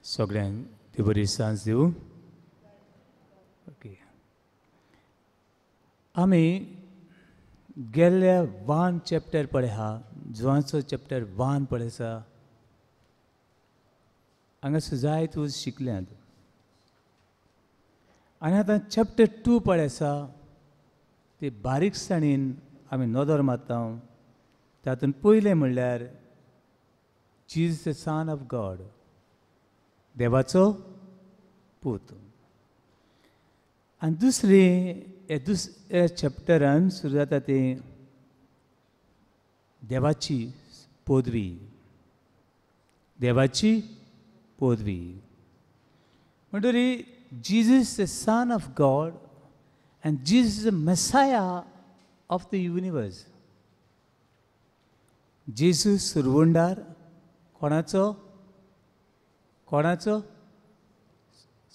सगळ्यांक ती बरी सांज दिवं. ओके, आमी गेल्ल्या 1 चॅप्टर पळय हा, जुवांचो चॅप्टर 1 पळय आसा, हांगासर जायत वच शिकल्यात. आनी आतां चॅप्टर 2 पळय आसा, ती बारीकसाणीन आमी नदर मारता. तातूंत पयलें म्हणल्यार Jesus the son of God, देवाचो पूत. आनी दुसऱ्या चॅप्टरान सुरू जाता ती देवाची पदवी. देवाची पदवी म्हणटरी Jesus the son of God and Jesus is the Messiah of the universe. Jesus सुरवंडार कोणाचो? कोणाचो?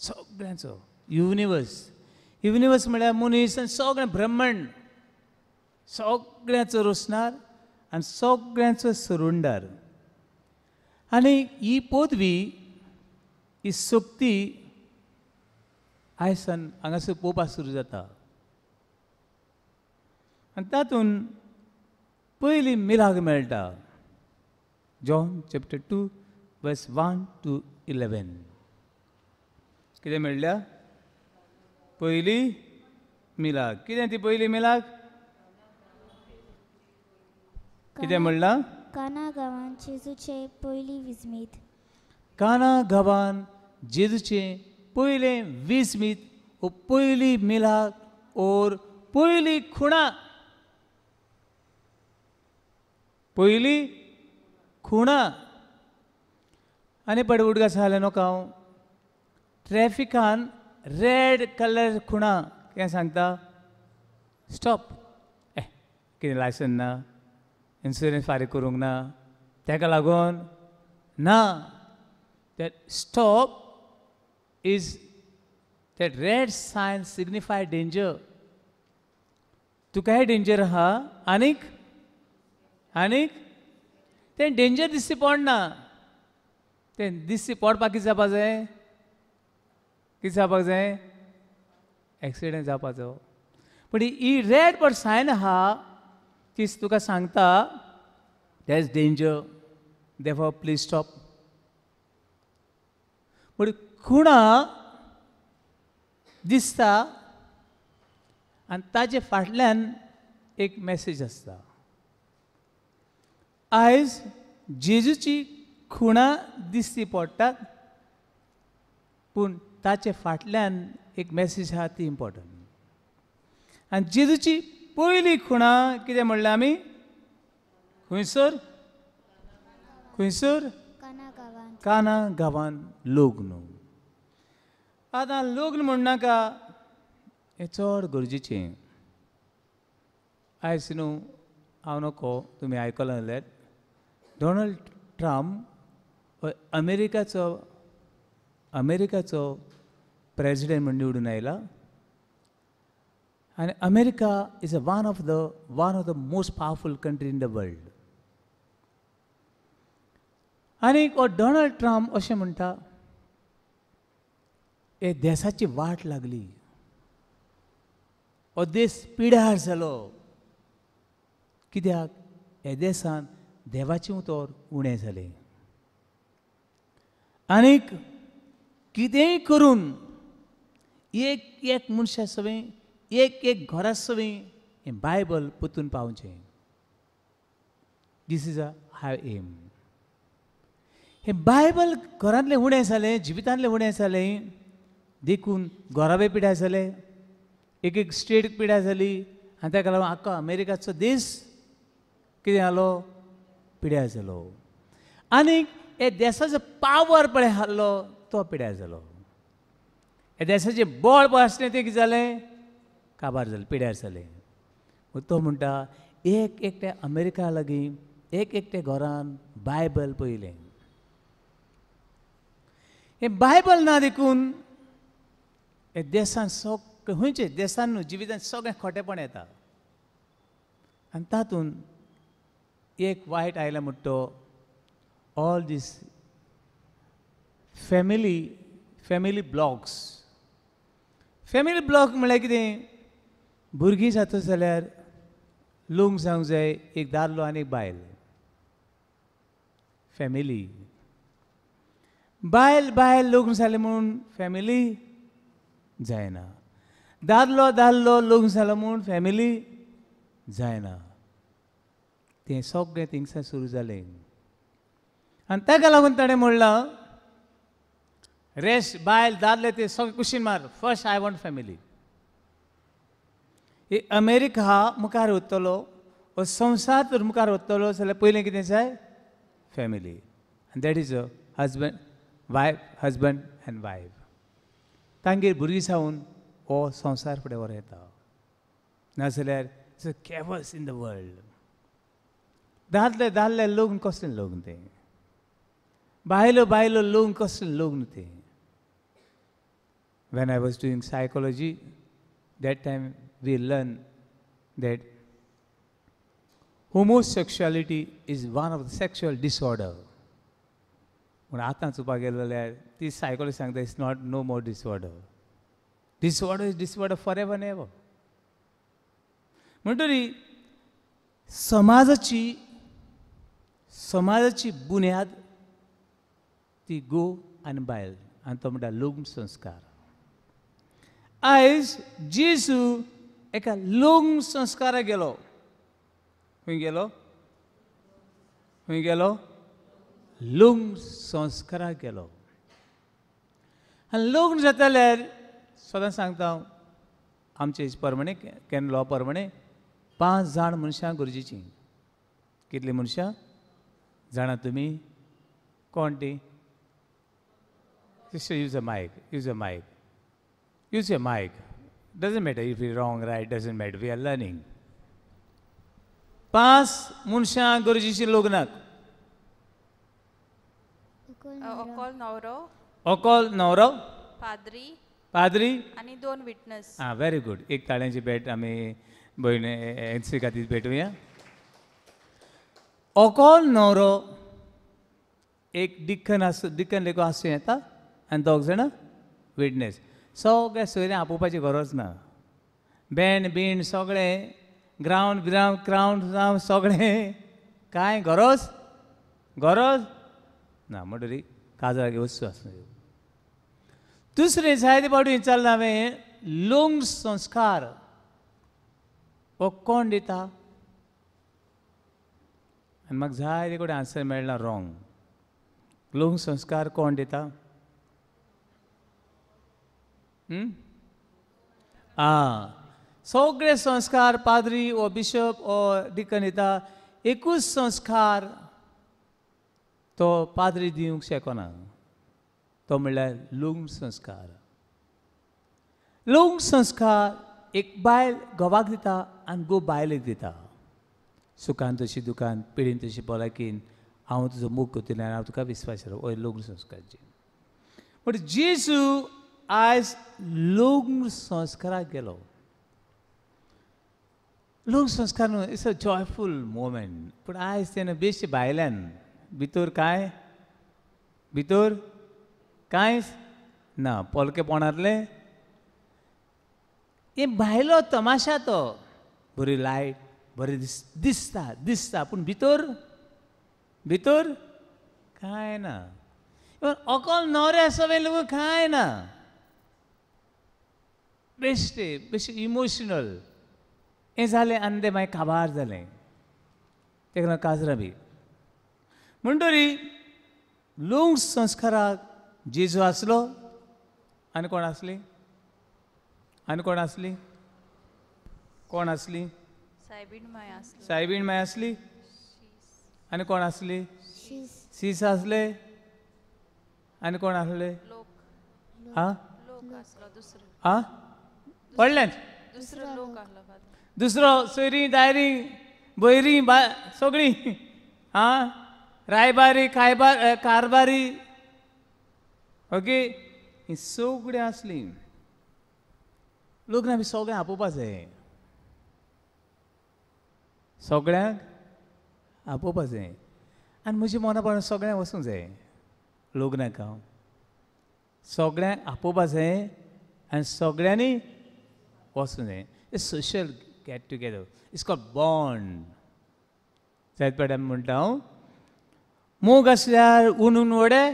सगळ्यांचो. युनिवर्स. युनिवर्स म्हळ्यार मनीस आनी सगळें ब्रह्मांड, सगळ्यांचो रोसणार आनी सगळ्यांचो सुरवंडार. आनी ही पदवी, ही सक्ती आयज सान हांगासर पळोवपाक सुरू जाता. आनी तातूंत पयली मिलाग मेळटा. John chapter 2 verse 1 to 11. कितें मेळ्ळ्या? पयली मिलाग. कितें ती पयली मिलाग? कितें म्हणलां? काना गांवांत जेजूचे पयली विजमीत. काना गांवांत जेजूचें पयलें विजमीत, वो पयली मिलाग ओर पयली खुणा. पयली खुणा. आनी पडवुडगा सांगलें न्हू हांव, ट्रॅफिकान रेड कलर खुणा कितें सांगता? स्टॉप. कितें लायसन ना, इन्शुरन्स फारीक करूंक ना, ताका लागून ना. That stop is that red sign signify danger. तुका डेंजर आहा आनीक तें डेंजर दिसती पडना. तें दिसती पडपाक कितें जावपाक जाय? कितें जावपाक जाय? एक्सिडेंट जावपाचो. पूण ही रेड पड सायन आहा ती तुका सांगता there is danger, therefore please stop. पूण खुणा दिसता आनी ताजे फाटल्यान एक मॅसेज आसता. आयज जेजूची खुणा दिसती पडटात, पूण ताचे फाटल्यान एक मॅसेज आहा ती इम्पॉर्टंट. आनी जेजूची पयली खुणा कितें म्हणलें आमी? खंयसर? खंयसर? काना गांवांत लग्न. आतां लग्न म्हणनाका हें चड गरजेचें. आयज न्हू हांव नोको तुमी आयकलां जाल्यार डॉनाल्ड ट्रम्प अमेरिकाचो प्रेजिडेंट म्हूण निवडून आयला. आनी America is one of the most powerful country in the world. आनी डॉनाल्ड ट्रम्प अशें म्हणटा, हे देशाची वाट लागली, हो देश पिड्यार जालो. कित्याक? हे देशांत देवाचें उतर उणें जालें. आनीक कितेंय करून एक एक मनशा सवें, एक एक घरा सवें हें बायबल पोतून पावचें. This is a hymn. हें बायबल घरांतलें उणें जालें, जिवितांतलें उणें जालें देखून घोराबे पिड्यार जाले, एक एक स्टेट पिड्यार जाली. आनी ताका लागून आख्खो अमेरिकाचो देश कितें जालो? पिड्यार जालो. आनीक हे देशाचो पावर पळय आहलो तो पिड्यार जालो. हे देशाचें बळ पळय आसलें तें कितें जालें? काबार जालें, पिड्यार जालें. तो म्हणटा एक एकट्या अमेरिका लागीं एक एकट्या घरान बायबल पयलें. हें बायबल ना देखून हे देशान खंयचे देशान न्हू जिवितांत सगळें खोटेपण येता. आनी तातूंत एक वायट आयला म्हणटा तो all these family blocks. Family block म्हळ्यार कितें, भुरगीं जाता जाल्यार लग्न जावंक जाय एक दादलो आनी एक बायल. फॅमिली. बायल लग्न जालें म्हणून फॅमिली जायना. दादलो लग्न जालो म्हणून फॅमिली जायना. तें सगळें थिंगसान सुरू जालें. आनी ताका लागून ताणें म्हणलां, रेस्ट बायल दादले ते सगळे कुशीन मार, first I want family. America मुखार वतलो, हो संवसार तर मुखार वतलो जाल्यार पयलें कितें जाय, फॅमिली. आनी that is a husband and wife. तांगेर भुरगीं जावन हो संवसार फुडें व्हर येता. नाजाल्यार it's a chaos in the world. दादले लग्न कसलें लग्न तें, बायलो लग्न कसलें लग्न तें. When I was doing psychology, that time we learned that homosexuality is one of the sexual disorder. पूण आतां चुपाक गेलो जाल्यार ती सायकोलॉजी सांगता it's not no more disorder. Disorder is disorder for ever and ever. म्हणटरी समाजाची बुन्याद ती गो आनी बायल, आनी तो म्हणटा लग्न संस्कार. आयज जेजू एका लग्न संस्काराक गेलो. खंय गेलो? लग्न संस्काराक गेलो. आनी लग्न जाता जाल्यार सदां सांगता हांव, आमचे प्रमाणे कॅन लॉ प्रमाणे 5 जाण मनशां गरजेचीं. कितलीं मनशां जाणा तुमी? कोण ती? use a mic. Doesn't matter if you're wrong, right, doesn't matter. We are learning. 5 मनशां गरजेचीं लग्नाक. ओकोल न्हवरो, पाद्री आणि 2 विटनेस. Very good. एक ताळ्यांची भेट आमी भयण एनसी खातीर भेटुया. ओकोल न्हवरो, एक डिकन लेको आसूं येता आनी 2 जाणां विटनेस. सगळें सोयऱ्यां आपोवपाची गरज ना. बँड बीण सगळें ग्रावंड सगळें कांय गरज ना. म्हणटरी काजराक वस्तू आसूं. दुसरें जायते फावटी विचारलें हांवें, लग्न संस्कार हो कोण दिता? आनी म्हाका जायते कडेन आन्सर मेळना रॉंग. लग्न संस्कार कोण दिता? सगळे संस्कार पाद्री ओ बिशप ओ डिकन दिता. एकूच संस्कार तो पाद्री दिवंक शकना. तो म्हणल्यार लग्न संस्कार. लग्न संस्कार एक बायल घोवाक दिता आनी घोव बायलेक दिता. सुखान तशी दुखान, पिडीन तशी भलायकेन हांव तुजो मोग करतलें आनी हांव तुका विस्वास राव. हो लग्न संस्कारची. बट जेजू आयज लग्न संस्काराक गेलो. लग्न संस्कार न्हू, इट्स अ जॉयफूल मोमेंट. पूण आयज तेन्ना बेश्टे भायल्यान भितर कांयच ना. पोलकेपणांतले हें भायलो तमाशा. तो बरी लायट बरें दिसता पूण भितर कांय ना. अकोल न्हवऱ्या सवय लोक कांय ना. बेश्टे इमोशनल हें जालें आनी तें मागीर काबार जालें. तेका लागून काजरां बी. म्हणटरी लग्न संस्काराक जेजू आसलो आनी कोण आसली? सायबीण माय आसली. आनी कोण आसली? सीस आसले. आनी कोण आसले? पडल्यान दुसरो सोयरीं दायरीं भयरीं सगळीं रायबारी कारबारी. ओके, हीं सगळीं आसलीं. लग्न बी सगळ्यांक आपोवपा जाय. सगळ्यांक आपोवपा जाय. आनी म्हज्या मना प्रमाणे सगळ्यांक वचूंक जाय लग्नाक. हांव सगळ्यांक आपोवपा जाय आनी सगळ्यांनी वचूं जाय. Social get together it's called bond. जायत पाटी आमी म्हणटा हांव मोग आसल्यार उंडून वडे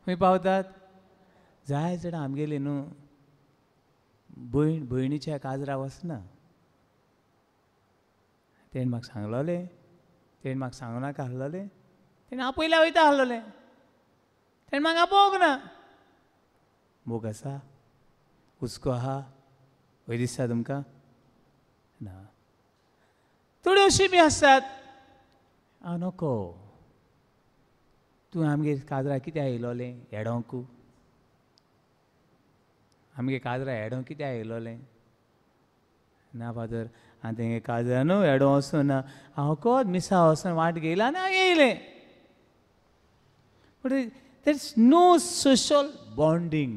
खंय पावतात. जाय जाणां आमगेली न्हू भयण भयणीच्या काजरा वचना. तेणें म्हाका सांगलोलें, तेणें म्हाका सांगूं नाका आहलोलें, तेणें आपयल्या वयता आहलोलें, तेणें म्हाका आपोवंक ना. मोग आसा, हुस्को आहा खंय दिसता तुमकां? ना. थोड्यो अशी बी आसतात हांव नोको. तूं आमगे काजरा कित्याक येयलोलें येडोंकू? आमगे काजरा येडोंक कित्याक येयलोलें? ना फादर हांव तेंगे काजरा न्हू येडो वचूं ना, हांव कोत मिसा वचून वाट घेयला आनी हांव येयलें. But there is no social bonding.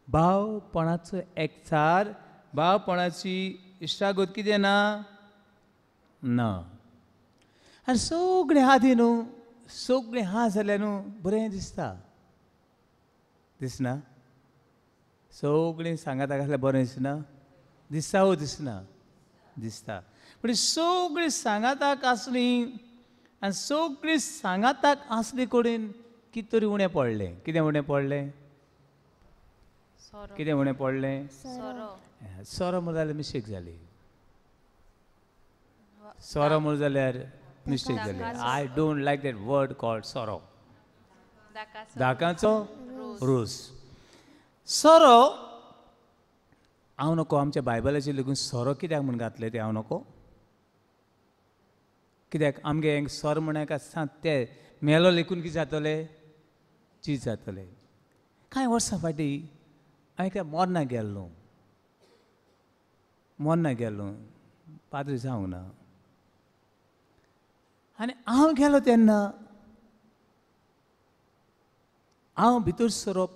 भावपणाचो एकचार, भावपणाची इश्टागत कितें ना. आनी सगळें आदी न्हू, सगळें आहा जाल्यार न्हू बरें दिसता. दिसना? सगळीं सांगाताक आसल्यार बरें दिसना? दिसता वो दिसना? दिसता. पूण सगळीं सांगाताक आसलीं आनी सगळीं सांगाताक आसली कडेन कितें तरी उणें पडलें. कितें उणें पडलें? कितें उणें पडलें? सोरो म्हणून जाल्यार मिस्टेक जाली. सोरो म्हणून जाल्यार मिस्टेक जाली. I don't like that word called सोरो. दाकाचो रोस. सोरो हांव नको. आमच्या बायबलाचेर लेगून सोरो कित्याक म्हूण घातलें तें हांव नको. कित्याक आमगे हें सोरो म्हणाक आसता ते मेलो लेखून कितें जातलें? चीज जातलें. कांय वर्सां फाटीं हांव एका मोरना गेल्लो. मोरना गेल्लो पाद्री जावंक ना. आनी हांव गेलो तेन्ना हांव भितर सरप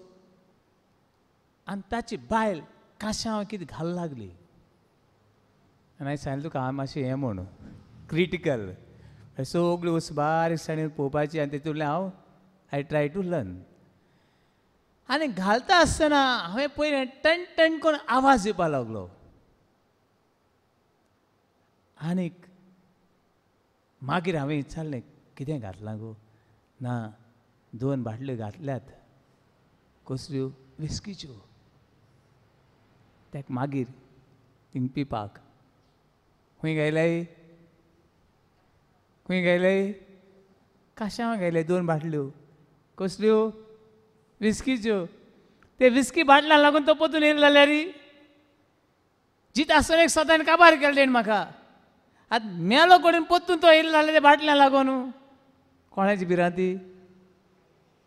आनी ताची बायल काश्यां कितें घालूंक लागली. आनी हांवें सांगलें तुका हांव मातशें हें म्हूण क्रिटिकल सगळी वस्तू बारीकसाणेन पळोवपाची आनी तेतूंतल्यान हांव आय ट्राय टू लर्न. आनी घालता आसतना हांवें पयलें टन टन करून आवाज येवपा लागलो. आनीक मागीर हांवें विचारलें कितें घातलां गो? ना 2 बाटल्यो घातल्यात. कसल्यो? विस्कीच्यो. ताका मागीर थिंग पिवपाक खंय गेल्याय? खंय गेल्याय? काश्यां गेले 2 बाटल्यो. कसल्यो? विस्कीच्यो. ते विस्की बाटल्या लागून तो पोतून येयलो जाल्यार जीत आसतना एक स्वतान काबार केलें तेणें म्हाका. आतां मेलो कडेन पोत्तून तो येयलो जाल्यार त्या बाटल्या लागून कोणाची भिरांती?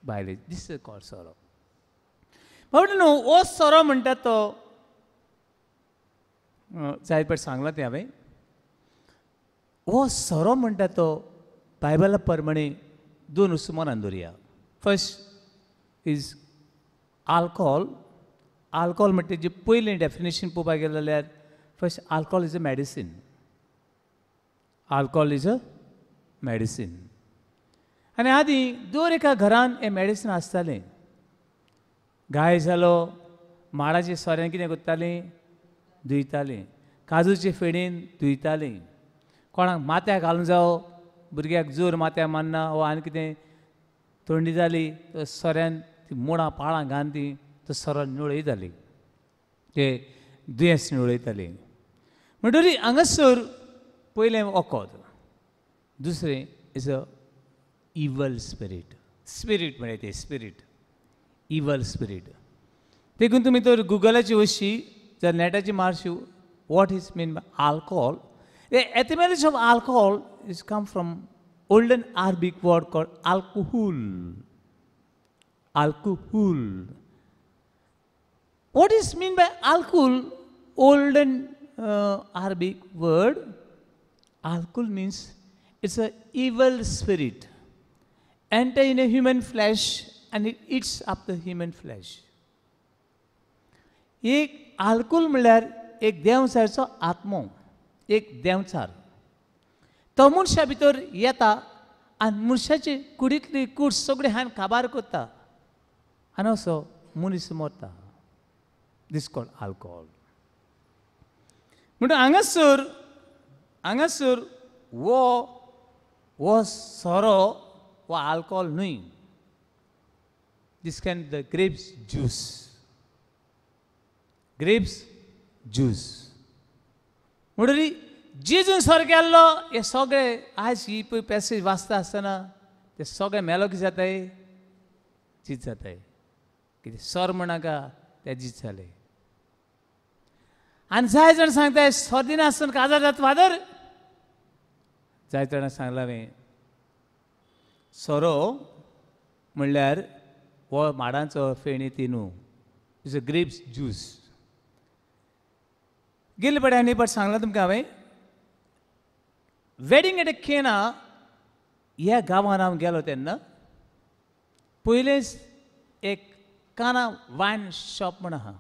बायलेची. दीस इज कॉल्ड सोरो. म्हणून न्हू हो सोरो म्हणटा तो जाय पट सांगला तें हांवें. हो सोरो म्हणटा तो बायबला प्रमाणे 2 वस्तू मनान दवरया. First is alcohol. आल्कोहोल म्हणटा तेजें पयलें डेफिनेशन पळोवपाक गेलें जाल्यार first alcohol is a medicine. Alcohol is a medicine. आनी आदीं दर एका घरान हें मेडिसीन आसतालें. गाय जालो माडाच्या सोऱ्यान कितें करतालीं? धुयतालीं. काजूचे फेणीन धुयतालीं. कोणाक माथ्याक घालूंक जावो भुरग्याक जोर माथ्याक मारना वो आनी कितें थंडी जाली तो सोऱ्यान ती मुळां पाळां घालून ती तो सोरो निवळयताली. ते दुयेंस निवळयताली. म्हणटरी हांगासर पयलें वखद. दुसरें is a evil spirit. Spirit म्हळ्यार तें स्पिरीट. Evil spirit. देखून तुमी तर गुगलाची वचशी जर नेटाची मारशी what is mean by alcohol. The etymology of alcohol is come from olden Arabic word called alcohol. Alcohol. What is mean by alcohol? Olden Arabic word. Alcohol means it's an evil spirit enter in a human flesh and it eats up the human flesh. एक आल्कोल म्हणल्यार एक देंवचारचो आत्मो. एक देंवचार तो मनशा भितर येता आनी मनशाची कुडींतली कूड सगळी हांवें काबार करता आनी असो मनीस मरता. दीस कॉल्ड अल्कोहोल. म्हणून हांगासर वो सोरो वो अल्कोहोल न्हय. This can be the grapes juice. Grapes juice. म्हणून जेजून सोर केल्लो हे सगळे आज ही पळय पॅसेज वाचता आसतना ते सगळे मेलो कितें जाताय जीत जाताय. कितें सोर म्हणाका ते जीत जाले. आनी जाय जाण सांगताय सोर दिना आसतना काजार जाता फादर. जाय जाणां सांगलां हांवें सोरो म्हणल्यार वो माडांचो फेणी ती न्हू. Is a grapes juice. गेल्ले पाटी आनी पाट सांगलां तुमकां हांवें वेडिंग एट केना ह्या गांवांत हांव गेलो तेन्ना पयलेंच एक काना वायन शॉप म्हण आहा.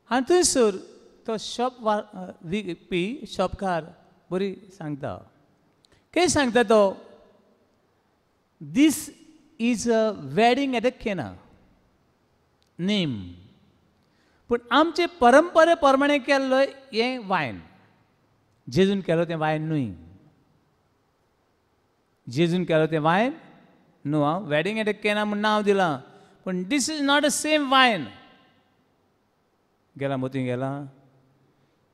आनी थंयसर तो शॉप विकपी शॉपकार बरी सांगता. कितें सांगता तो This is a wedding at a Cana name. पूण आमचे परंपरे प्रमाणे केल्लो हें वायन. जेजून केलो तें वायन न्हय. जेजून केलो तें वायन न्हू. हांव वेडिंग एट अ केना म्हूण नांव दिलां. पूण this is not a same wine. गेला मोती गेला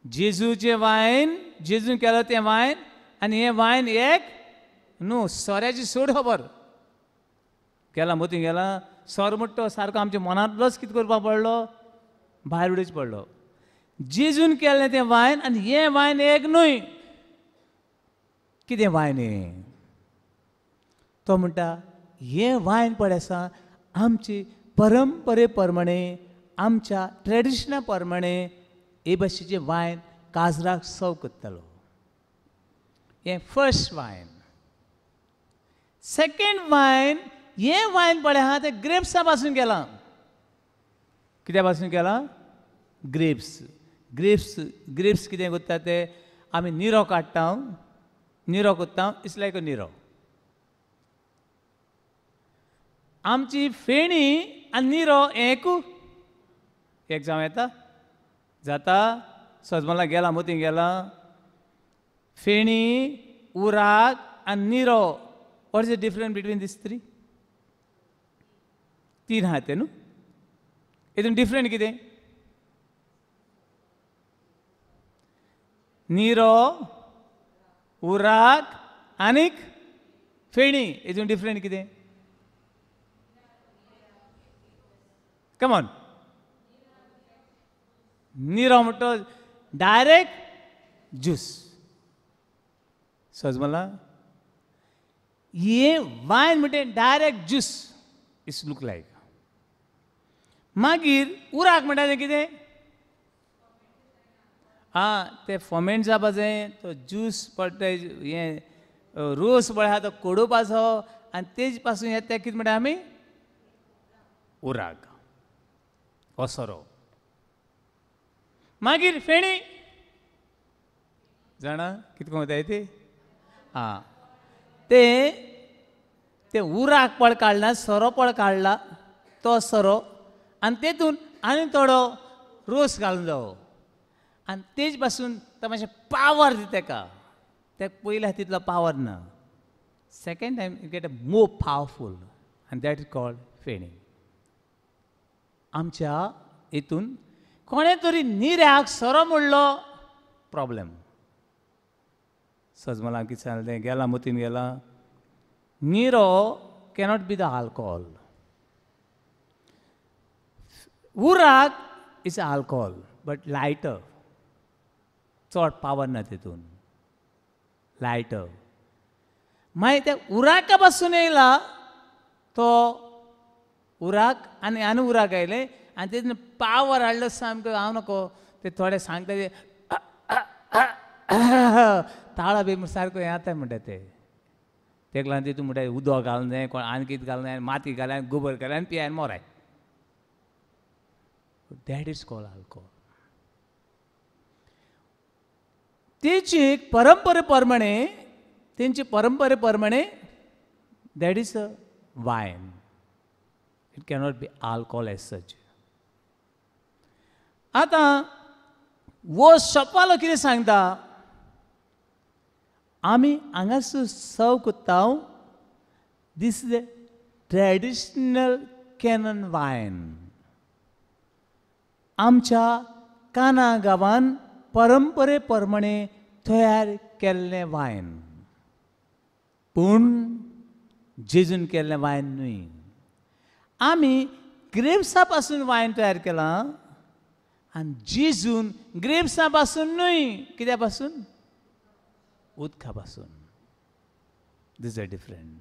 जेजूचें वायन जेजून केलो तें वायन आनी हें वायन एक न्हू. सोऱ्याची सोड खबर. गेला मोती गेला सोर म्हणटा सारको आमच्या मनांतलोच कितें करपाक पडलो भायर उडोवचो पडलो. जेजून केल्लें तें वायन आनी हें वायन एक न्हय. कितें वायन हें. तो म्हणटा हें वायन पळय आसा आमची परंपरे प्रमाणे आमच्या ट्रेडिशना प्रमाणे हे भाशेचें वायन काजराक सर्व करतालो. हें फर्स्ट वायन. सेकंड वायन हें वायन पळय आहा तें ग्रेप्सा पासून केलां. कित्या पासून केलां ग्रेप्स. ग्रेप्स कितें करता ते आमी निरो काडटा निरो करता. इट्स लायक अ निरो. आमची फेणी आनी निरो हें एक जावं येता जाता. सजमला गेला मोती गेला फेणी उराक आनी निरो. What is the difference between these three? तीन आहात ते न्हू. हितून डिफरंट कितें निरो उराक आनीक फेणी. हितून डिफरंट कितें कम ऑन. निरो म्हणटा डायरेक्ट ज्यूस. सजमला ये वायन म्हणजे डायरेक्ट ज्यूस इट्स लूक लायक. मागीर उराक म्हणटा तें कितें ते फॉमेंट जावपा जाय. तो ज्यूस पडटा हें रोस पळय आहा तो कडोवपाचो आनी तेजे पासून येता तें कितें म्हणटा आमी उराक हो सोरो. मागीर फेणी जाणा कितें कोताय ती ते उराक पळ काडला सोरो पळ काडला तो सोरो आनी तेतून आनी थोडो रोस घालून जावो आनी तेज पासून तो मातशें पावर दिता तेका. तेका पयल्या तितलो पावर ना. Second time you get a more powerful आनी दॅट इज कॉल्ड फेणी. आमच्या हितून कोणें तरी निऱ्याक सोरो म्हणलो प्रॉब्लेम. सजमला कितें सांगलें तें गेला मोतीन गेला निरो cannot be the alcohol. Urrak is alcohol but lighter. चड पावर ना तितून लायटर. मागीर त्या उराका पासून येयला तो उराक आनी उराक आयले आनी तेतून पावर हाडलो सामको. हांव नको ते थोडे सांगता ते ताळा बी सारको येता म्हणटा ते. तेका लागून तितून म्हणटा उदक घालूं जाय कोण आनी कितें घालूं जाय माती घालाय गोबर घालाय आनी पियाय मोराय. That is called alcohol. तेची परंपरे प्रमाणे that is wine. It cannot be alcohol as such. आता वो शॉपवालो कितें सांगता आमी हांगासर सर्व कोत्ता this is the traditional Canaan wine आमच्या काना गांवान परंपरे प्रमाणे तयार केल्लें वायन पूण जेजून केल्लें वायन न्हय आमी ग्रेप्सा पासून वायन तयार केलां आनी जेजून ग्रेप्सा पासून न्हय कित्या पासून उदका पासून दिस आर डिफरंट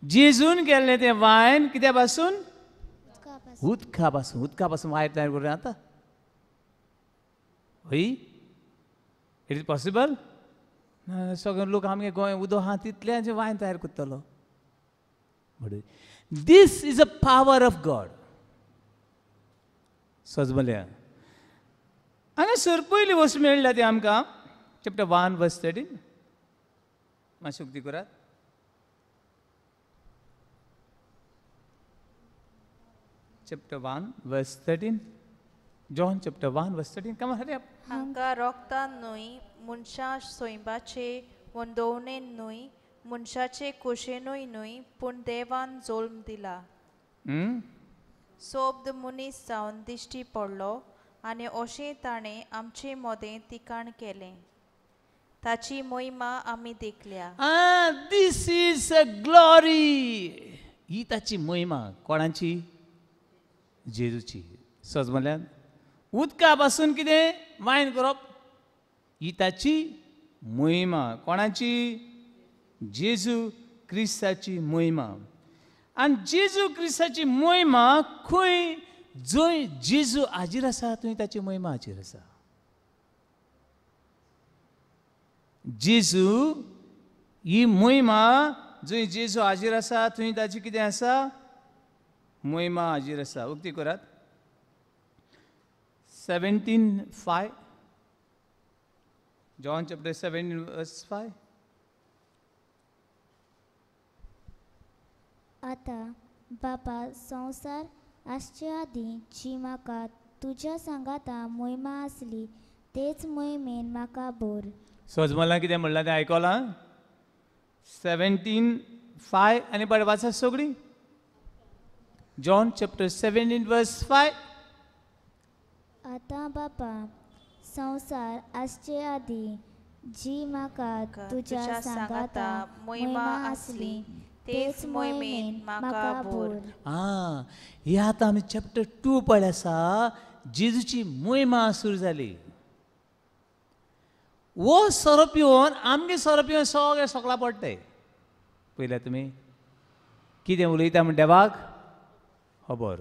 जेजून केल्लें तें वायन कित्या पासून उदका पासून वायन तयार करूं जाता हय इट इज पॉसिबल सगळे लोक आमगे गोंय उदक आहा तितल्याचें वायन तयार करतलो this is a power of God सजमल्या हांगासर पयली वस्त मेळ्ळ्या ती आमकां चॅप्टर 1 वर्स 13 मातशी उक्ती करात chapter 1 verse 13 John chapter 1 verse 13 come on hurry up हांगा रोगतान न्हय मनशा सोयंबाचे वंदोवणेन न्हय मनशाचे कुशेनूय न्हय पूण देवान जल्म दिला सोबद मनीस जावन दिश्टी पडलो आनी अशें ताणें आमचे मोदें तिकाण केलें ताची महिमा आमी देखल्या this is a glory ही ताची महिमा कोणाची जेजूची सज म्हणल्यार उदका पासून कितें वायन करप ही ताची महिमा कोणाची जेजू क्रिस्ताची महिमा आनी जेजू क्रिस्ताची महिमा खंय जंय जेजू हाजीर आसा थंय ताची महिमा हाजीर आसा जेजू ही महिमा जंय जेजू हाजीर आसा थंय ताची कितें आसा महिमा हाजीर आसा उक्ती करात 17:5 John chapter 17 verse 5 आता बापा संवसार आसचे आदीं जी म्हाका तुज्या सांगाता महिमा आसली तेच महिमेन म्हाका बोर सजमला कितें म्हणलां तें आयकलां 17:5 आनी बरें वाचा सगळीं John chapter 17 verse 5 आता बापा संवसार आसचे आदीं जी म्हाका तुज्या सांगाता महिमा आसली तेच महिमेन म्हाका बोर हे आतां आमी चॅप्टर 2 पळय आसा जेजूची महिमा सुरू जाली वो सोरोप येवन आमगे सोरोप येवन सगळे सोकला पडटाय पळयल्या तुमी कितें उलयता म्हण देवाक खबर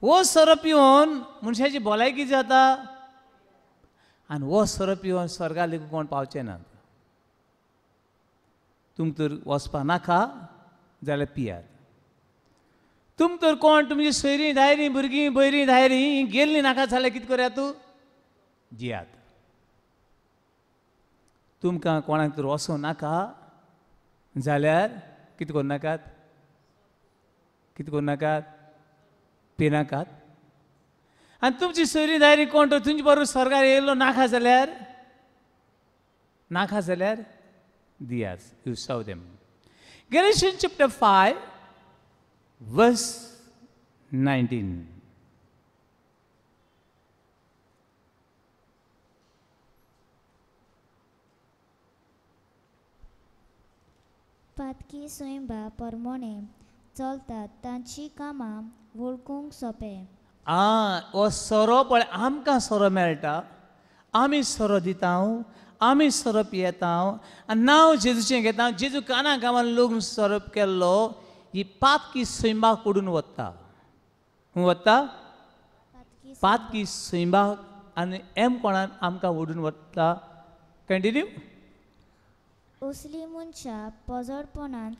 वो सोरोप येवन मनशाची भलायकी जाता आनी वो सोरोप येवन स्वर्गा लेगून कोण पावचे ना तुमक तर वचपा नाका जाल्यार पियात तुमक तर कोण तुमची सोयरीं धायरीं भुरगीं बैरीं धायरीं गेल्लीं नाका जाल्यार कितें करया तूं जियात तुमकां कोणाक तर वचों नाका जाल्यार कितें करूं नाकात कितें करूं नाकात पिनाकात आनी तुमची सोयरीं धायरीं कोण तर तुमचे बरोबर स्वर्गार येयलो नाका जाल्यार दियात you serve them Galatians chapter 5 verse 19 पातकी सोयंबा परमोणे चलतात तांची कामां वळखूंक सोंपें हो सोरो पळय आमकां सोरो मेळटा आमी सोरो दिता आमी सोरो पियेता आनी नांव जेजूचें घेता जेजू काना गांवांत लोक सोरोप केल्लो ही पातकी सोयंबाक उडून वता खंय वता पातकी सोयंबाक आनी एम कोणान आमकां ओडून वता कंटिन्यू असली मनशां पोजडपणांत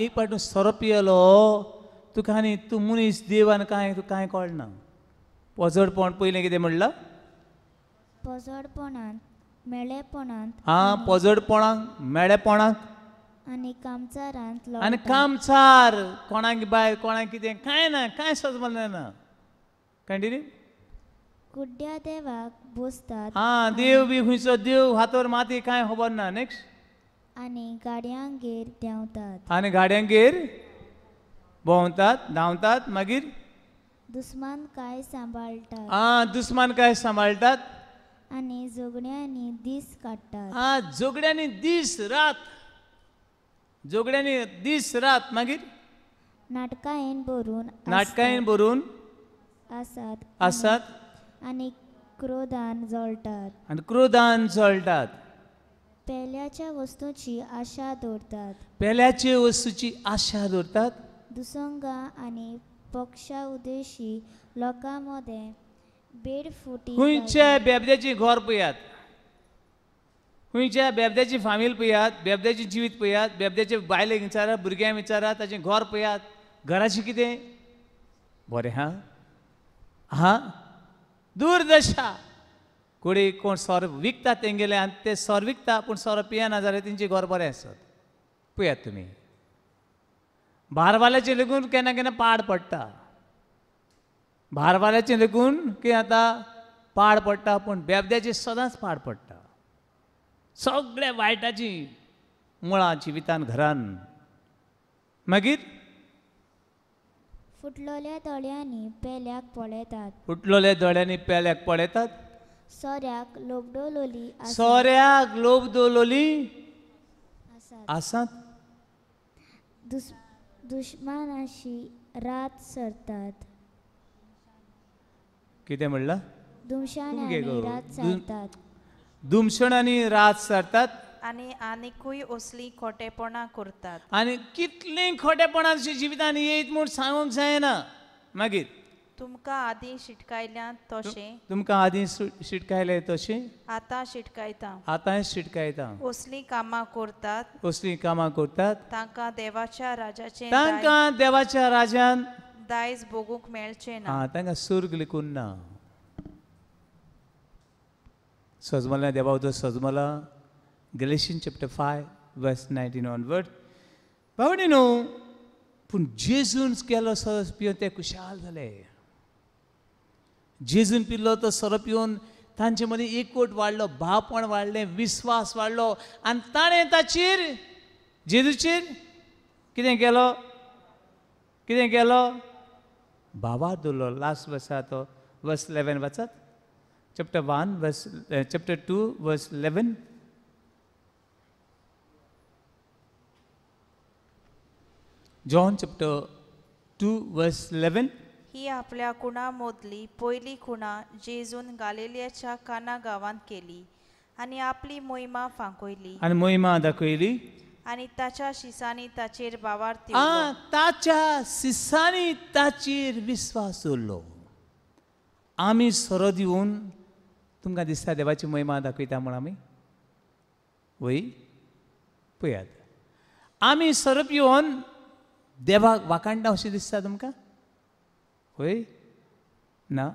एक पावटी सोरो पियेलो तुका आनी तूं मनीस देवान कांय तूं कांय कळना पोजडपण पयलें कितें म्हणलां पोजडपणांत मेळेपणांत पोजडपणाक मेळेपणाक आनी कामचारांत आनी लोळटात. कामचार कोणाक भायर कोणाक कितें कांय ना, कांय सजमलें ना. कंटिन्यू. कुड्ड्या देवाक बोसतात हा, देव बी खंयचो देव हातोर माती कांय खबर ना. नेक्स्ट. आनी गाडयांगेर देंवतात. आनी गाडयांगेर भोंवतात, धांवतात. मागीर दुस्मान काय सांबाळटात. दुस्मान काय सांबाळटात. आनी जोगण्यांनी दीस काडटात. जोगड्यांनी दीस रात, जोगड्यांनी दीस रात. मागीर नाटकायेन बरोवन नाटकांय बरोवन आसात आसात. आनी क्रोधान जळटात. आनी क्रोधान जळटात. पेल्याच्या वस्तूंची आशा दवरतात. पेल्याचे वस्तूची आशा दवरतात. दुसंगा आनी पक्षा उद्देशी लोकां मदें बेडफुटी खंयच्या बेबद्याची घर पयात, खंयच्या बेबद्याची फामील पयात, बेबद्याची जिवीत पयात, बेबद्याचे बायलेक विचारात, भुरग्यांक विचारात, ताचें घर पयात. घराचें कितें बरें हा दुर्दशा. कोणी कोण सोर विकता तेंगेले आनी ते सोर विकता पूण सोरो पियना जाल्यार तेंचें घर बरें आसत. पळयात तुमी. भारवाल्याचें लेगून केन्ना केन्ना पाड पडटा. भारवाल्याचें लेगून कितें जाता पाड पडटा, पूण बेबद्याचें सदांच पाड पडटा. सगळ्या वायटाची मुळां जिवितान घरान. मागीर फुटलोल्या तळयांनी पेल्याक पळयतात. फुटलोल्या दोळ्यांनी पेल्याक पळयतात. सोऱ्याक लोबडोलोली सोऱ्याक लोभ दवरलोली आसात. आसात. दुश्मनाशी रात सरतात. कितें म्हणलां. दुमशाणांनी रात सरतात. दुमशणांनी रात सरतात. आनी आनिकूय असली खोटेपणां करतात. आनी कितलीं खोटेपणां जिवितान येयत म्हूण सांगूंक जायना. मागीर तुमकां आदीं शिटकायल्यां तशें तुमकां आदीं शिटकायलें तशें आतां शिटकायता. आतांय शिटकायता. असलीं कामां करतात. असलीं कामां करतात. तांकां देवाच्या राजाचें तांकां देवाच्या राज्यान दायज भोगूंक मेळचें ना. तांकां सुर्ग लिकून ना. सजमल्या देवा उदर सजमला. Galatians chapter 5 verse 19 onward. भावणी न्हू, पूण जेजून केलो सोरो पिवन ते खुशाल जाले. जेजून पिल्लो तो सोरो पिवन तांचे मदीं एकवट वाडलो, भावपण वाडलें, विस्वास वाडलो. आनी ताणें ताचेर जेजूचेर कितें केलो कितें केलो बाबार दवरलो. लास्ट वर्स आसा तो वर्स 11 वाचात. chapter 2 verse 11. John chapter 2 verse 11. ही आपल्या कुणा मोदली पयली खुणा जेजून गालिलेच्या काना गांवांत केली आनी आपली मोहिमा फांकयली. आनी मोहिमा दाखयली. आनी ताच्या शिसांनी ताचेर बावार ताच्या शिसांनी ताचेर विस्वास दवरलो. आमी सोरो दिवन तुमकां दिसता देवाची मोहिमा दाखयता म्हूण आमी वय पळयात. आमी सोरो पिवन देवाक वाखाणटा अशें दिसता तुमकां वय ना.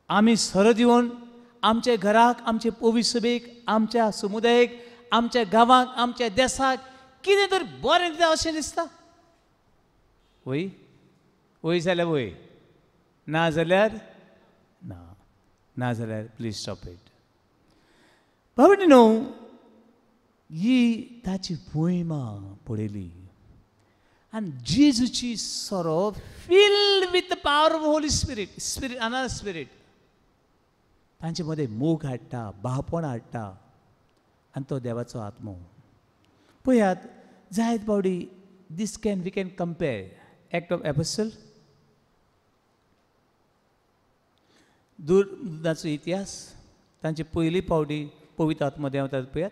आमी सोरो दिवन आमच्या घराक, आमचे पवित्र सभेक, आमच्या समुदायाक, आमच्या गांवाक, आमच्या देशाक कितें तरी बरें दिता अशें दिसता वय. वय जाल्यार वय, ना जाल्यार ना. ना जाल्यार प्लीज स्टॉप इट. भावणी न्हू, ही ताची मोहिमा पळयली. आनी जेजूची सोरो filled with the power of Holi spirit. Another spirit तांचे मदें मोग हाडटा, भावपण हाडटा. आनी तो देवाचो आत्मो. पळयात जायत पावटी this we can compare act of epistle, दुदाचो इतिहास, तांची पयली पावटी पवित्र आत्मो देंवतात पळयात.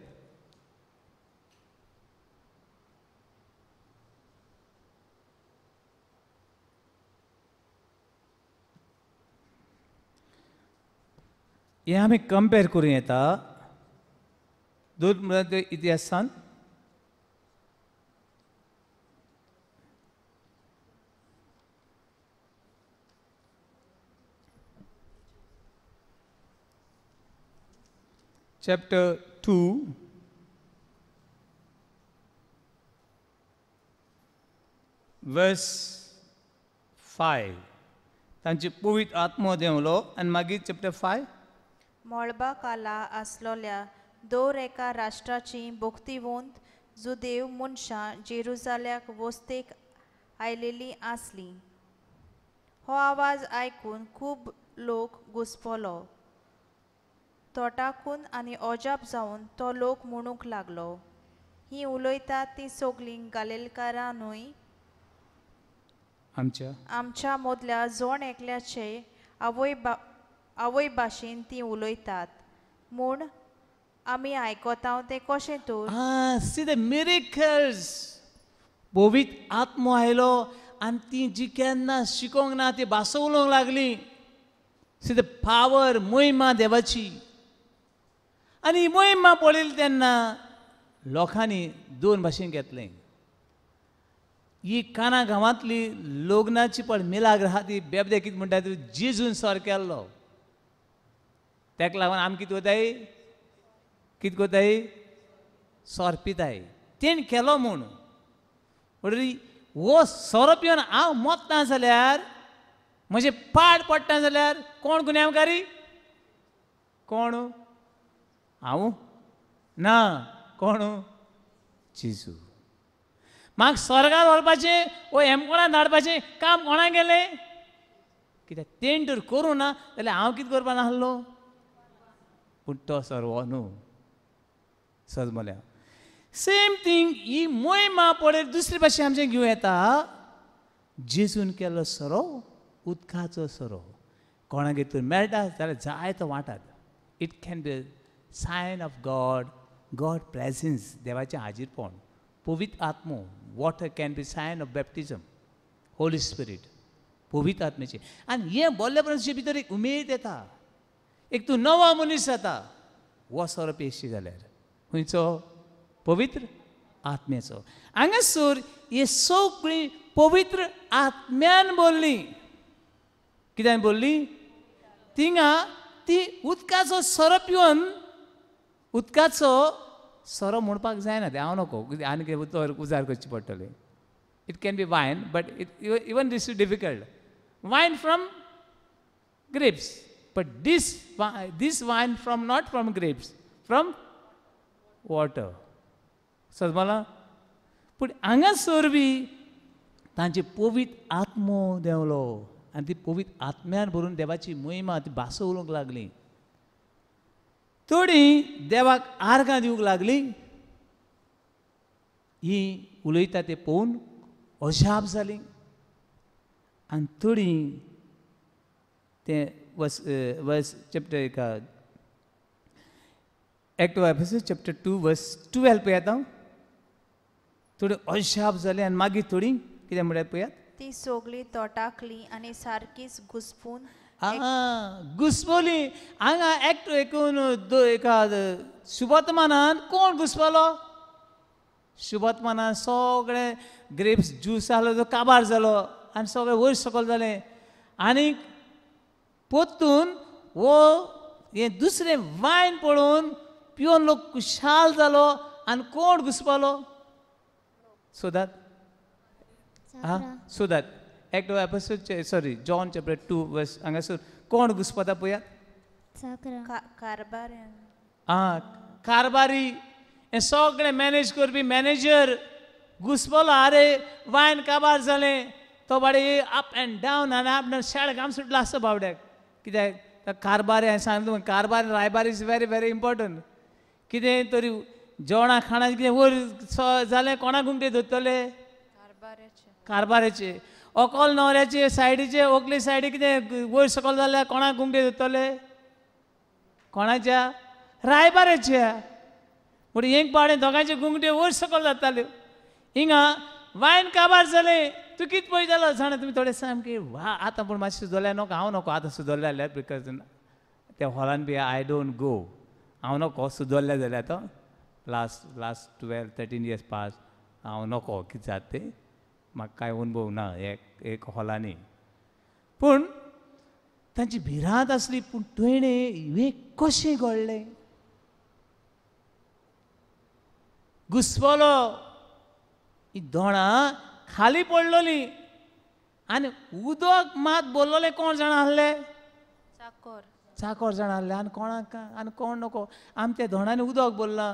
हें आमी कंपेर करूं येता दोन इतिहासान. chapter 2 वर्स 5 तांची पवित्र आत्मो देवलो आनी मागीर चॅप्टर 5 मळबा काला आसलोल्या दोर एका राष्ट्राची भोगतीवंत जुदेव मनशां जेरुजाल्याक वस्तेक आयलेली आसली. हो आवाज आयकून खूब लोक घुस्पलो. तोटाकून आनी अजाप जावन तो लोक म्हणूंक लागलो, ही उलयतात ती सगळीं गालिलेकारां न्हय? आमच्या मदल्या जोण एकल्याचे आवय भाशेन ती उलयतात म्हूण आमी आयकतां तें कशें तर. See the miracles. पवित्र आत्मो आयलो आनी ती जी केन्ना शिकोंक ना ती भास उलोवंक लागली. सी द पावर, मोहिमा देवाची. आनी ही मोहिमा पळयली तेन्ना लोकांनी दोन भाशेन घेतलें. ही काना गांवांतली लोग्नाची पण मिलाग्र आहा ती बेबदे कितें म्हणटा ती जेजून सर केल्लो. ताका लागून आमी कितें कोताय सोर पिताय. तेण केलो म्हूण हो सोरो पिवन हांव मोत्ता जाल्यार म्हजे पाड पडटा जाल्यार कोण गुन्यांवकारी? कोण? हांव ना. कोण? जेजू. म्हाका स्वर्गांत व्हरपाचें वो हेमकोणा धाडपाचें काम कोणा गेलें? कित्याक तेण तर करूं ना जाल्यार हांव कितें करपा नासलो? पूण तो सर्व न्हू. सजमल्या सेम थिंग ही मोहिमा पळयत दुसरी भाशेन आमचें घेवं येता. जेजून केल्लो सरो उदकाचो सरो कोणाक तर मेळटा जाल्यार जाय तो वाटात. It can be sign of God presence, देवाचें हाजीरपण. पवित्र आत्मो, water can be sign of baptism, holy spirit, पवित्र आत्म्याची. आनी हें बोल्लेपणाचे भितर एक उमेद येता, एक तूं नवो मनीस जाता. हो सोरो पेशी जाल्यार खंयचो? पवित्र आत्म्याचो. हांगासर हे सगळीं पवित्र आत्म्यान बोल्ली. कित्यान बोल्ली? थिंगा ती उदकाचो सोरो पिवन उदकाचो सोरो म्हणपाक जायना तें हांव नको, आनी उजार करची पडटलें. It can be wine but even this is difficult. Wine from grapes, but this wine from not from grapes, from water. सजमला. पूण हांगासर बी तांचे पवित्र आत्मो देवलो आनी ती पवित्र आत्म्यान भरून देवाची मोहिमा ती भास उलोवंक लागली. थोडी देवाक आर्गां दिवंक लागली. ही उलयता ते पळोवन अजाप जाली. आनी थोडी ते verse chapter Act of Ephesus chapter 2 verse 12 पळयात. थोडी अजाप जाली आनी मागीर थोडी कितें म्हळ्यार पळयात. ती सगळीं तोटाकली आनी सारकीच घुस्पून घुस्पली. हांगा एक्ट एका शुभवर्तमानान कोण घुस्पलो? शुभवर्तमानान सगळे ग्रेप्स ज्यूस आसलो तो काबार जालो आनी सगळें वयर सकयल जालें. आनी पोत्तून वो हें दुसरें वायन पळोवन पिवन लोक खुशाल जालो आनी कोण घुस्पलो? So that act of episode John chapter 2 verse हांगासर कोण घुस्पता पळयात. कारबारी हें सगळें मॅनेज करपी मॅनेजर घुस्पलो. आरे वायन काबार जालें. तो बाडे अप एंड डावन आनी आपणान शेळ घाम सुटलो आसता बावड्याक. कित्याक कारबारी हांवें सांगलें कारबार रायबार इज व्हेरी व्हेरी इम्पॉर्टंट. कितें तरी जेवणा खाणां कितें वयर जालें कोणाक गुमटे धरतले? कारबाराचे. अकोल न्हवऱ्याचे सायडीचे ओकले सायडी कितें वयर सकयल जाल्यार कोणाक गुमटे धरतले? कोणाच्या? रायबाराच्या. पूण एक पाडें दोगांचे गुमटे वयर सकयल जाताल्यो. हिंगा वायन काबार जालें. तूं कितें पळयतालो जाणा तुमी थोडे सामके वा आतां पूण मातशें सुदरल्या नको हांव नको आतां सुदरल्या जाल्यार बिकॉज त्या हॉलान बी आय डोंट गो. हांव नको सुदरल्या जाल्यार तो लास्ट 12-13 years पास हांव नको कितें जाता तें म्हाका कांय अनुभव ना एक हॉलांनी. पूण तांची भिरांत आसली. पूण तुवें हें कशें घडलें? घुस्पलो. ही दोणां खाली पडलोली आनी उदक मात बोललोले कोण जाणा आहले चाकर चाकर जाणा आहले आनी कोणाक आनी कोण नको आमी त्या धोणांनी उदक बोल्ला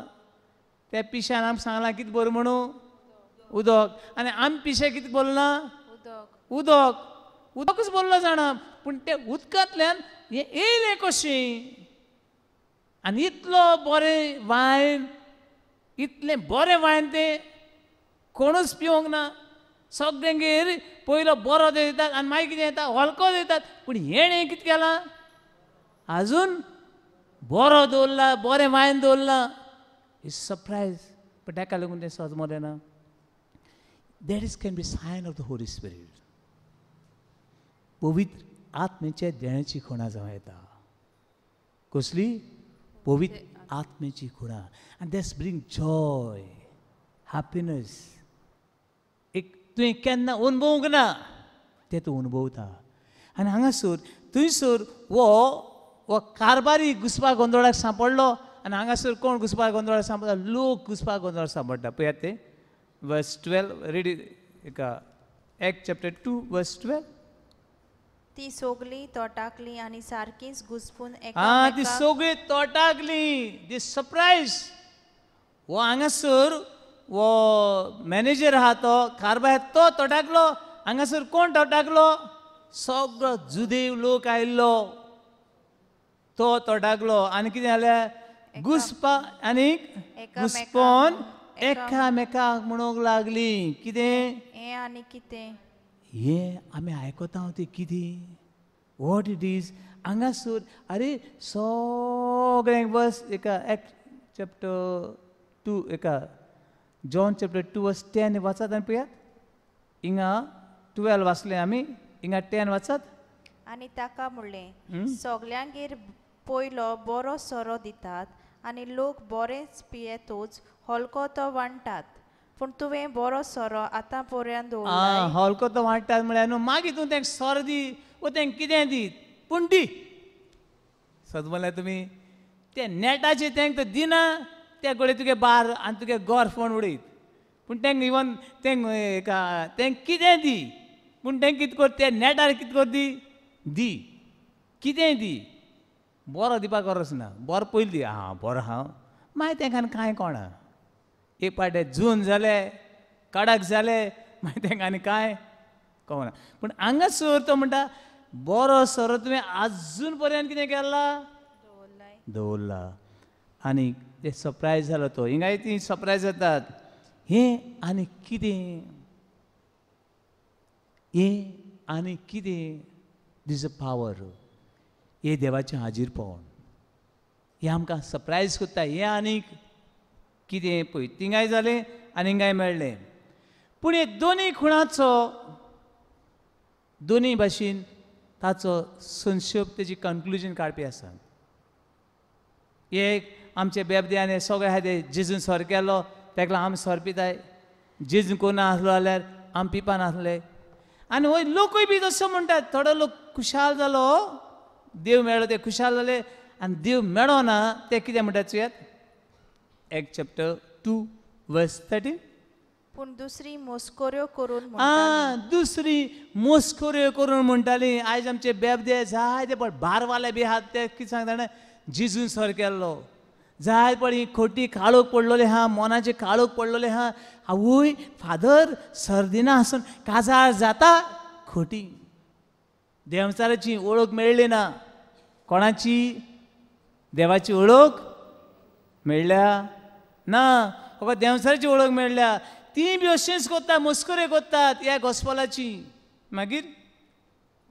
त्या पिश्यान आमी सांगलां कितें बरें म्हणू उदक आनी आमी पिशे कितें बोल्ला उदक उदक उदकच बोल्लो जाणा पूण ते उदकांतल्यान हें येयलें कशें आनी इतलो बरें वायन इतलें बरें वायन तें कोणूच पिवंक ना सगळ्यांगेर पयलो बरो दितात आनी मागीर कितें येता हलको दितात पूण हेणें कितें केलां आजून बरो दवरला बरें वायन दवरला इज सरप्रायज पण ताका लागून तें सजमलें ना that is can be sign of the Holy spirit पवित्र आत्मेचे देण्याची खुणा जावं येता कसली पवित्र आत्मेची खुणा आनी दॅट्स ब्रिंग जॉय हॅपीनेस एक तुवें केन्ना अनुभवूंक ना तें तूं अनुभवता आनी हांगासर थंयसर वो कारबारी घुसपा गोंदळाक सांपडलो आनी हांगासर कोण घुसपा गोंदळाक सांपडटा लोक घुसपा गोंदळ सांपडटा पळयात ते verse 12 ready Act chapter 2 verse 12 ती सोगली तोटाकली आनी सारकीच घुसपून ती सगळी तोटाकली दी सरप्रायज वो हांगासर वो मॅनेजर आहा तो कारबार तो तोटाकलो हांगासर कोण तोटाकलो सगळो जुदेव लोक आयिल्लो तो तोटाकलो आनी कितें जालें घुसपा आनी घुसपोन एकामेकाक म्हणूंक लागली कितें हें आनी कितें हें आमी आयकता तें कितें वॉट इट इज हांगासर अरे सगळ्यांक बस एका एक्ट चॅप्टर 2 एका जॉन चॅप्टर 2 वर्स 10 वाचत आनी पळयात हिंगा 12 वाचलें आमी हिंगा 10 वाचत आनी ताका म्हणलें सगल्यांगेर पयलो बरो सोरो दितात आनी लोक बरेंच पियेतूच हलको तो वांटात पूण तुवें बरो सोरो आतां पर्यंत दवरला हलको तो वांटात म्हळ्यार न्हू मागीर तूं तेंक सोरो दी वो तेंक कितें दी पूण दी सजमल्यार तुमी ते नेटाचे तेंक तो दिना ते घडये तुगे बार आनी तुगे गोर फोण उडयत पूण तेंक इवन तेंक कितें दी पूण तेंक कितें कर ते नेटार कितें कर दी कितें दी बरो दिवपाक गरज ना बरो पयलीं दी बरो हांव मागीर तेंकां कांय कोणा एक पाटे जून जाले कडक जाले मागीर तेंकां आनी कांय कळना पूण हांगासर तो म्हणटा बरो सोरो तुवें आजून पर्यंत कितें केला दवरला आनी ते सरप्रायज जालो तो हिंगाय ती सरप्रायज जातात हें आनी कितें हें आनी कितें दीस अ पावर हे देवाचें हाजीरपण हें आमकां सरप्रायज करता हें आनीक कितें पळय थिंगाय जालें आनी हिंगाय मेळ्ळें पूण हे दोनूय खुणाचो दोनूय भाशेन ताचो संक्षेप तेजी कन्क्लुजन काडपी आसा एक आमचे बेबद्यान सगळे आहा ते जेजून सोर केलो तेका लागून आमी सोर पिताय जेजून कोना आसलो जाल्यार आमी पिवपा नासले आनी वय लोकूय बी तसो म्हणटात थोडो लोक खुशाल जालो देव मेळ्ळो ते खुशाल जाले आनी देव मेळो ना ते कितें म्हणटात चुयात एक्ट चॅप्टर 2 वर्स 13 पूण दुसरी मोस्कोऱ्यो करून दुसरी मोस्कोऱ्यो करून म्हणटाली आयज आमचे बेबदे जाय ते पण बारवाले बी आहात ते कितें सांगता जाणा जेजून सोर केल्लो जाय पळय खोटी काळोख पडलोले आहा मनाचे काळोख पडलोले आहा आवय फादर सर्दिना आसून काजार जाता खोटी देवचाराची ओळख मेळ्ळी ना कोणाची देवाची ओळख मेळ्ळ्या ना फकत देवचाराची ओळख मेळ्ळ्या ती बी अशेंच कोत्ता मस्कोरे कोत्तात ह्या गॉस्पलाची मागीर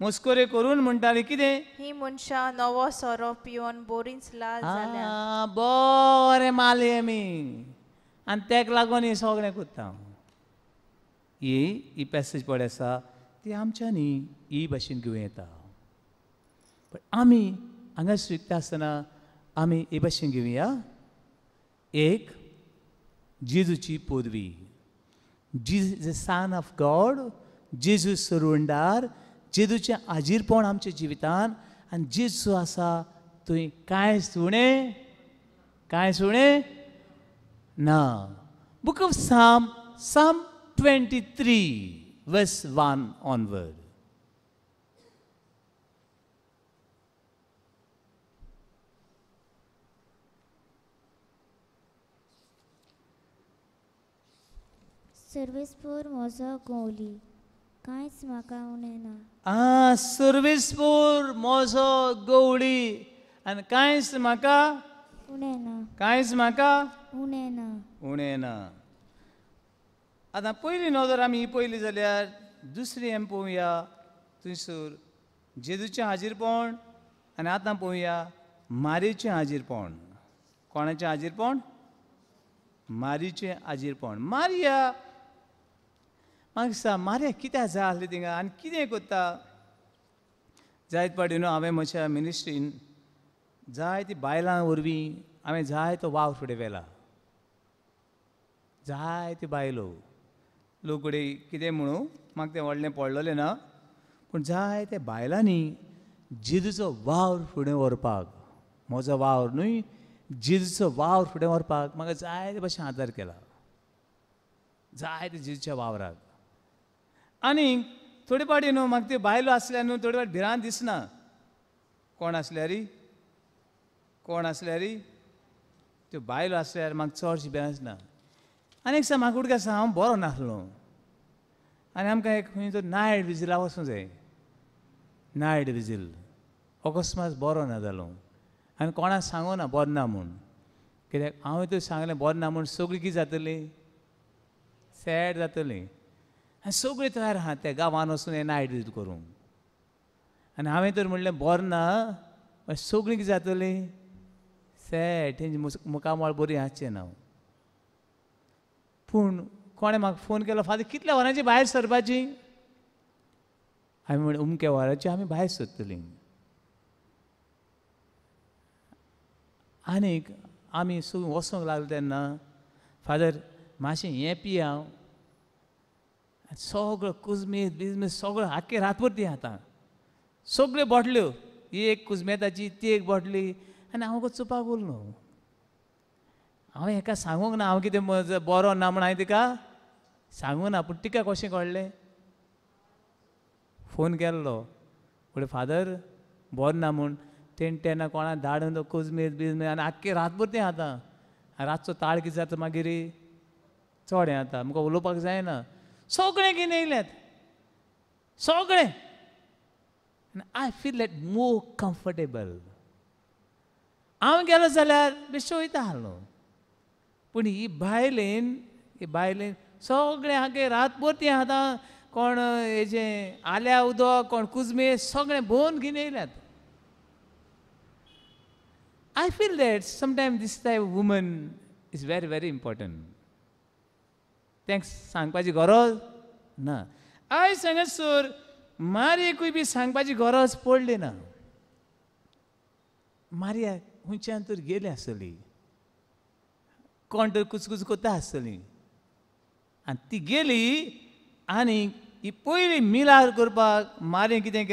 मस्कोरे करून म्हणटाली कितें ही मनशां नवो सोरो पिवन बोरींच लाल जाल्या बरें मारले आमी आनी तेका लागून हें सगळें कोत्ता ही पॅसेज पळय आसा ती आमच्यांनी ही भाशेन घेवं येता पण आमी हांगा शिकता आसतना आमी हे भाशेन घेवया एक जेजूची पदवी जीज द सन ऑफ गॉड जेजू सरवंडार जेजूचें हाजीरपण आमच्या जिवितान आनी जेजू आसा थंय कांय सुणे ना बूक ऑफ साम 23, verse 1 onward. सर्वेस्पोर म्हजो गवली कांयच म्हाका उणें ना. सर्विसपूर मोजो गवळी आनी कांयच म्हाका उणें ना. कांयच म्हाका उणें ना. उणें ना. आतां पयली नजर आमी ही पयली जाल्यार दुसरी आमी पळोवया थंयसर जेजूचें हाजीरपण आनी आतां पळोवया मारयेचें हाजीरपण. कोणाचें हाजीरपण? मारयेचें हाजीरपण. मारिया म्हाका दिसता मारया कित्याक जाय आसली थिंगा आनी कितें कोत्ता. जायत पावटी न्हू हांवें म्हज्या मिनिस्ट्रीन जायती बायलां वरवीं हांवें जायतो वावर फुडें व्हेला. जायत्यो बायलो लोक कडेन कितें म्हणून म्हाका तें व्हडलें पडलेलें ना पूण जायत्या बायलांनी जेजूचो वावर फुडें व्हरपाक म्हजो वावर न्हय जेजूचो वावर फुडें व्हरपाक म्हाका जायते भशेन आदार केला. जायते जेजूच्या वावराक. आनी थोडे पावटी न्हू म्हाका त्यो बायलो आसल्या न्हू थोडे फावटी भिरांत दिसना. कोण आसल्यारी कोण आसल्यारी त्यो बायलो आसल्यार म्हाका चडशी भिरांत दिसना. आनी एक दिसा म्हाका उडके आसा हांव बरो नासलो आनी आमकां एक खंय तर नायट विजिलाक वचूंक जाय. नायट विजील अकस्मात बरो ना जालो आनी कोणाक सांगो ना बरो ना म्हूण. कित्याक हांवें तर सांगलें बरो ना म्हूण सगळीं कितें जातलीं सॅड जातलीं आनी सगळीं तयार आहात त्या गांवांत वचून हें नायट विजील करूंक. आनी हांवें तर म्हणलें बरो ना सगळीं कितें जातलीं सॅड तेंची मुखामळ बरी आसचें ना. पूण कोणें म्हाका फोन केलो फादर कितल्या वरांची भायर सरपाची. हांवें म्हणलें अमक्या वरांची आमी भायर सरतलीं. आनीक आमी सगळीं वचूंक लागले तेन्ना फादर मातशें हें पिया सगळो कुजमेत बिजमेत सगळो आख्खे रातभर ती आतां सगळ्यो बॉटल्यो ही एक कुजमेताची ती एक बॉटली आनी हांव चुपाक उरलो. हांवें हेका सांगूंक ना हांव कितें बरो ना म्हूण हांवें तिका सांगूंक ना पूण तिका कशें कळ्ळें. फोन केल्लो म्हणलें फादर बरो ना म्हूण तेन्ना कोणाक धाडून तो कुजमेत बिजमेत आनी आख्खे रातभर तें आतां रातचो ताळ कितें जाता मागीर चड हें जाता आमकां उलोवपाक जायना. सगळें घेवन येयल्यात सगळें आनी I feel like more comfortable. हांव गेलो जाल्यार बेश्टो वयता आसलो पूण ही बायलेन सगळें आख्खे रातभर ती आतां कोण हेजें आल्या उदक कोण कुजमे सगळें भोवन घेवन येयल्यात. I feel that sometimes this type of woman is very, very important. Thanks सांगपाची गरज ना. आयज हांगासर मारयेकूय बी सांगपाची गरज पडली ना. मारया खंयच्यान तर गेली आसतली कोण तर कुचकुच कोत्ता आसतली आनी ती गेली आनी ही पयली मिलार करपाक मारयेन कितें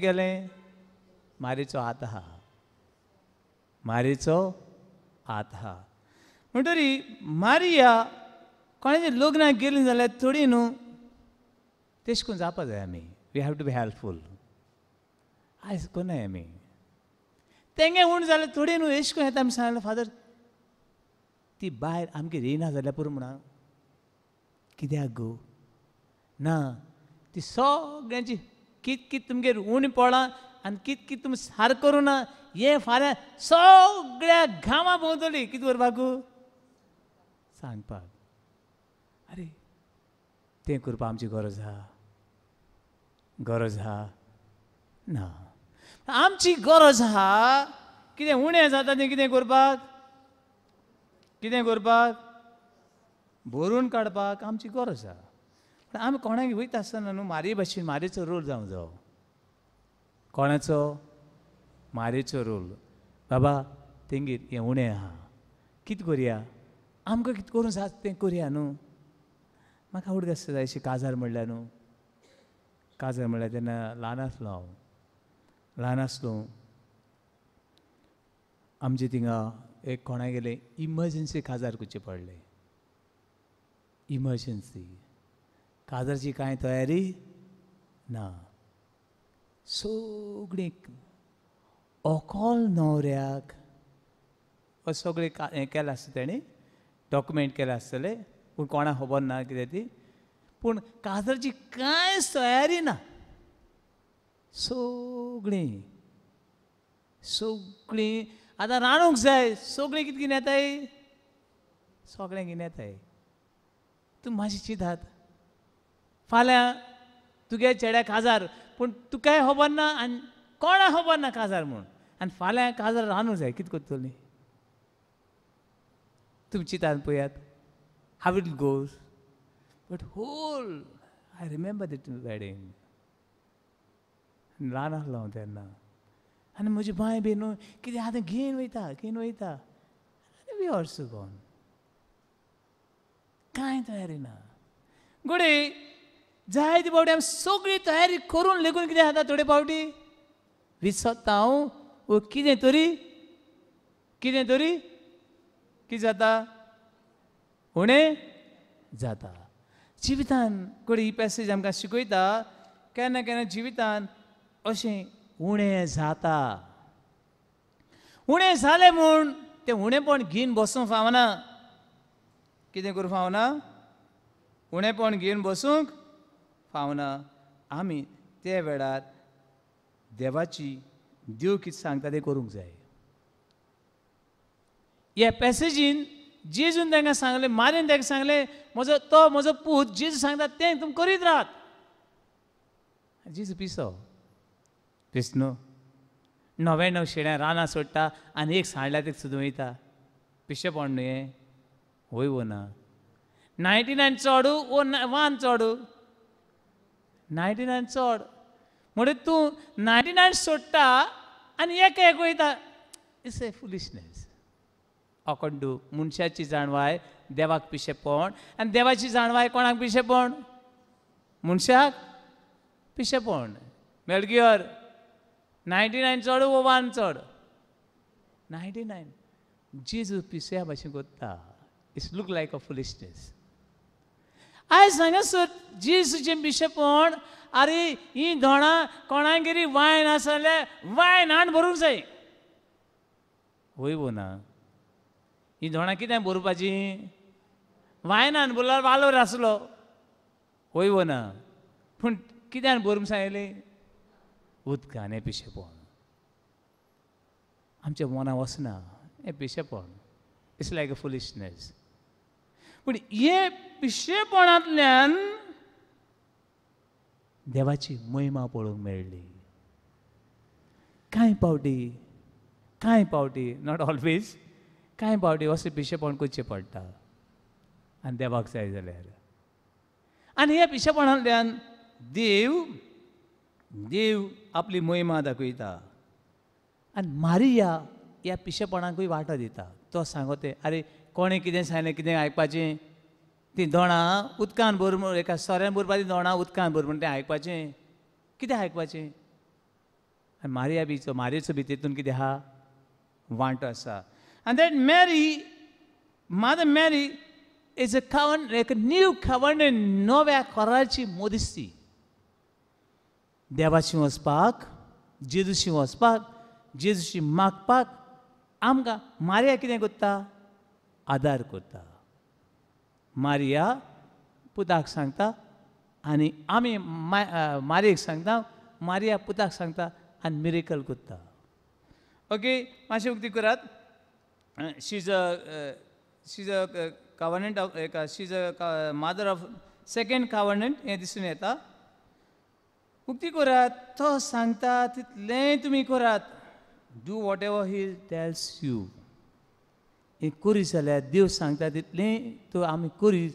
केलें मारयेचो हात आहा. मारयेचो हात आहा म्हणटरी मारिया कोणाच्या लग्नाक गेली जाल्यार थोडी न्हू तेश करून जावपा जाय आमी. We have to be helpful. आयज कोनाय आमी तेंगे उण जाल्यार थोडी न्हू एश कोन येता आमी सांगलें फादर ती भायर आमगे येयना जाल्यार पुरो म्हणा. कित्याक गो ना ती सगळ्यांची कित कित तुमगेर उण पडला आनी कित कित तुमी सार करूं ना हें फाल्यां सगळ्या गांवां भोंवतली कितें करपाक सांगपाक. अरे तें करपाक आमची गरज आहा ना. आमची गरज आहा कितें उणें जाता तें कितें करपाक भरून काडपाक आमची गरज आहा. पूण आमी कोणाक वयता आसतना न्हू मारये भाशेन मारयेचो रोल जावंक जायो. कोणाचो मारयेचो रोल. बाबा तेंगेर हें उणें आहा कितें करया आमकां कितें करूं जाता तें करया न्हू. म्हाका आवड आसता जाय अशी काजार म्हणल्यार न्हू काजार म्हणल्यार तेन्ना ल्हान आसलो आमचे थिंगा एक कोणा गेले इमर्जन्सी काजार करचें पडलें. इमर्जन्सी. काजरची कांय तयारी ना. सगळीं ओकोल न्हवऱ्याक सगळें हें केलें आसता तेणी डॉक्युमेंट केलें आसतलें पूण कोणाक खबर ना कितें ती. पूण काजरची कांयच तयारी ना. सगळीं आतां रांदूंक जाय. सगळीं कितें घेवन येताय? सगळें घेवन येताय. तूं मातशें चिंतात. फाल्यां तुगे चेड्या काजार पूण तुकाय खबर ना आनी कोणाक खबर ना काजार म्हूण. आनी फाल्यां काजार रांदूंक जाय. कितें करतलीं? तुमी चिंतात पळयात. How it goes. But whole I remember that wedding. ल्हान आसलो हांव तेन्ना. आनी म्हजी बाय बीन कितें आतां घेवन वयता. We also gone. कांय तयारी ना. घोडे जायते फावटी आमी सगळी तयारी करून लेगून कितें जाता थोडे फावटी विसरता हांव कितें तरी कितें जाता उणें जाता जिवितान. घोडे ही पॅसेज आमकां शिकयता केन्ना केन्ना जिवितान अशें उणें जाता. उणें जालें म्हूण तें उणेंपण घेवन बसूंक फावना. कितें करूं फावना? उणेंपण घेवन बसूंक फावना. आमी ते वेळार देव कितें सांगता तें करूंक जाय. ह्या पॅसेजीन जेजून तांकां सांगलें, मारीन ताका सांगलें म्हजो पूत जेजू सांगता तें तुमी करीत रावात. जेजू पिसनो 99 शेळ्यां रानां सोडटा आनी एक सांडल्या तेका सुद्दां वयता. पिशेपण न्हू हें? वय ना. 99 चोडू वो 1 चोडू? 99 चोड. म्हणून तूं 99 सोडटा आनी एक वयता. It's a foolishness. अकोंडू मनशाची जाणवाय देवाक पिशेपण आनी देवाची जाणवाय कोणाक पिशेपण? मनशाक पिशेपण. मेलगियर 99 चोड वो 1 चोड? 99. जेजू पिशेया भाशेन कोत्ता. It's look like a foolishness. आयज सांगासर जेजूचें पिशेपण आरे ही दोणां कोणागेरी वायन आसा जाल्यार वायन हाडून भरूंक जाय. वय ना. ही दोणां कितें भरपाची? वायनान भरल्यार वालोर आसलो. वय ना. पूण कित्यान भरूंक सांगलें? उदकान. हें पिशेपण आमच्या मनां वचना. हें पिशेपण. It's like a foolishness. पूण हे पिशेपणांतल्यान देवाची महिमा पळोवंक मेळ्ळी. कांय पावटी नॉट ऑलवेज, कांय पावटी असलें पिशेपण करचें पडटा आनी देवाक जाय जाल्यार. आनी ह्या पिशेपणांतल्यान देव आपली महिमा दाखयता. आनी मारिया ह्या पिशेपणाकूय वांटो दिता. तो सांगता आरे कोणें कितें सांगलें कितें आयकपाचें? तीं दोणां उदकान भर म्हूण एका सोऱ्यान भरपाचीं दोणां उदकान भर म्हूण तें आयकपाचें. कितें आयकपाचें? आनी मारयेचो बी तितून कितें आहा? वांटो आसा. And that Mother Mary is like a new covenant, नव्या कराराची मोदिस्ती. देवाशी वचपाक, जेजूशी वचपाक, जेजूशी मागपाक आमकां मारिया कितें करता? आदार करता. मारिया पुताक सांगता आनी आमी मारयेक सांगता. मारिया पुताक सांगता आनी मिरेकल करता. ओके, मातशें उक्ती करात. she's a covenant of she's a mother of second covenant हें दिसून येता. उक्ती करात. तो सांगता तितलें तुमी करात. Do what ever he tells you. हें करी जाल्यार देव सांगता तितलें तो आमी करी